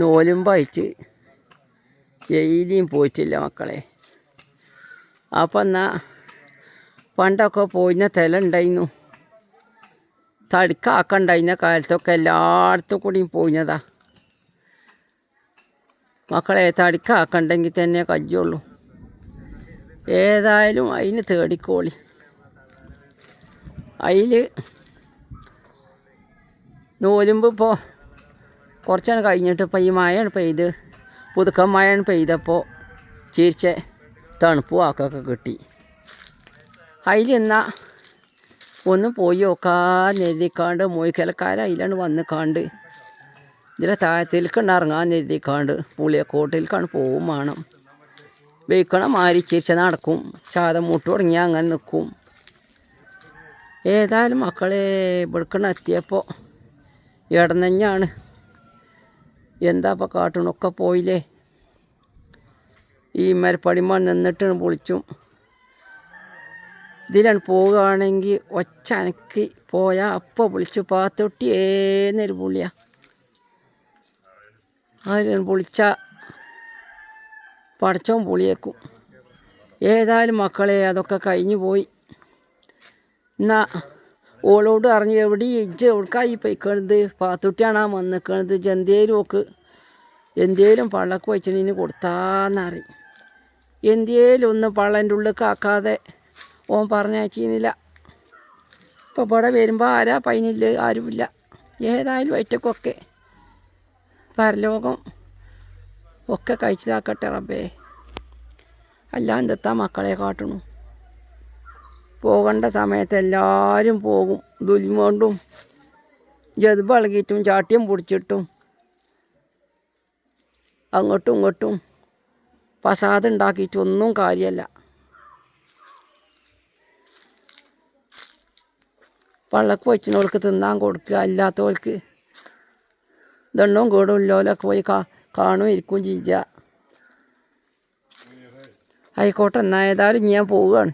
നോലും വായിച്ച് എയിലും പോയിട്ടില്ല മക്കളെ. അപ്പം എന്നാൽ പണ്ടൊക്കെ പോയിന്ന തില ഉണ്ടായിരുന്നു, തടിക്കാക്കണ്ടായിരുന്ന കാലത്തൊക്കെ എല്ലായിടത്തും കൂടിയും പോയിന്നതാ മക്കളെ. തടിക്കാക്കണ്ടെങ്കിൽ തന്നെ കജ്ജുള്ളൂ. ഏതായാലും അതിന് തേടിക്കോളി. അതിൽ നൂലുമ്പോൾ ഇപ്പോൾ കുറച്ചാണ് കഴിഞ്ഞിട്ട് ഇപ്പോൾ ഈ മഴയാണ് പെയ്ത്, പുതുക്കം മഴയാണ് പെയ്തപ്പോൾ ചിരിച്ച തണുപ്പ് വാക്കൊക്കെ കിട്ടി. അതിൽ എന്നാൽ ഒന്ന് പോയി നോക്കാൻ എഴുതിക്കാണ്ട് മോയിക്കലക്കാരയിലാണ് വന്ന് കാണ്ട് ഇതിലെ താഴത്തിലേക്കാണ് ഇറങ്ങാൻ എഴുതിക്കാണ്ട് പുളിയക്കോട്ടിലേക്കാണ് പോവും വേണം. വെയ്ക്കണ മാറി ചിരിച്ച നടക്കും, ശാതം മുട്ട് തുടങ്ങിയാൽ അങ്ങനെ നിൽക്കും. ഏതായാലും മക്കളെ ഇവിടക്കണ എത്തിയപ്പോൾ ഇടനെഞ്ഞാണ്. എന്താ ഇപ്പോൾ കാട്ടണമൊക്കെ പോയില്ലേ. ഈ മരപ്പടിമ നിന്നിട്ട് പൊളിച്ചും ഇതിലാണ് പോവുകയാണെങ്കിൽ ഒച്ച അനക്കി പോയാൽ അപ്പോൾ വിളിച്ചു പാത്തൊട്ടി ഏന്നൊരു പുള്ളിയാണ്. അതിലാണ് പൊളിച്ചാൽ പടച്ചോൻ പുളിയേക്കും. ഏതായാലും മക്കളെ അതൊക്കെ കഴിഞ്ഞു പോയി. എന്നാൽ ഓളോട് അറിഞ്ഞ് എവിടെ ഇജ്ജ് എവിടേക്കായി പോയിക്കണത്, പാത്തുട്ടിയാണാ വന്നിക്കണത്, എന്തേലും ഒക്കെ എന്തേലും പള്ളക്ക് വെച്ചിന് കൊടുത്താന്നറി. എന്തേലും ഒന്ന് പള്ളൻ്റെ ഉള്ളിൽ കാക്കാതെ ഓൻ പറഞ്ഞയച്ചിരുന്നില്ല. ഇപ്പോൾ ഇവിടെ വരുമ്പോൾ ആരാ പൈനില്ല, ആരുമില്ല. ഏതായാലും ഒറ്റക്കൊക്കെ പരലോകം ഒക്കെ കഴിച്ചിലാക്കട്ടെ റബ്ബേ. അല്ലാതെ എന്തെത്താ മക്കളെ കാട്ടണു. പോകേണ്ട സമയത്ത് എല്ലാവരും പോകും, ദുൽമോണ്ടും ജതുബ് ഇളകിയിട്ടും ചാട്ടിയം പിടിച്ചിട്ടും അങ്ങോട്ടും ഇങ്ങോട്ടും ഫസാദ് ഉണ്ടാക്കിയിട്ടൊന്നും കാര്യമല്ല. പള്ളക്ക് വെച്ചിനോൾക്ക് തിന്നാൻ കൊടുക്കുക, അല്ലാത്തവർക്ക് ദണ്ണവും കേടും ഇല്ലോലൊക്കെ പോയി കാണും ഇരിക്കും ചെയ്യുക. ആയിക്കോട്ടെ, എന്നാൽ ഏതായാലും ഞാൻ പോവുകയാണ്.